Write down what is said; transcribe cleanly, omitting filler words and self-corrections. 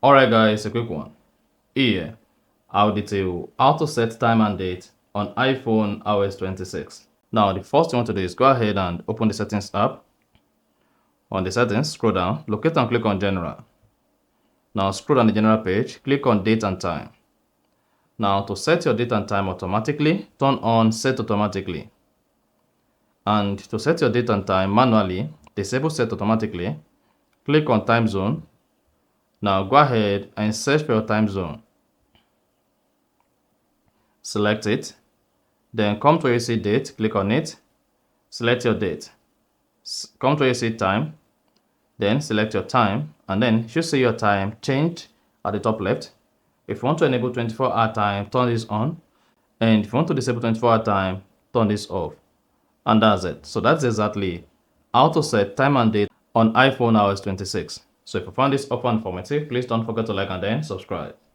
Alright guys, a quick one. Here, I'll detail how to set time and date on iPhone iOS 26. Now, the first thing you want to do is go ahead and open the settings app. On the settings, scroll down, locate and click on general. Now scroll down the general page, click on date and time. Now to set your date and time automatically, turn on set automatically. And to set your date and time manually, disable set automatically, click on time zone. Now go ahead and search for your time zone. Select it, then come to where you see date, click on it, select your date. Come to where you see time, then select your time, and then you should see your time change at the top left. If you want to enable 24-hour time, turn this on, and if you want to disable 24-hour time, turn this off. And that's it. So that's exactly how to set time and date on iPhone iOS 26. So if you found this offer informative, please don't forget to like and then subscribe.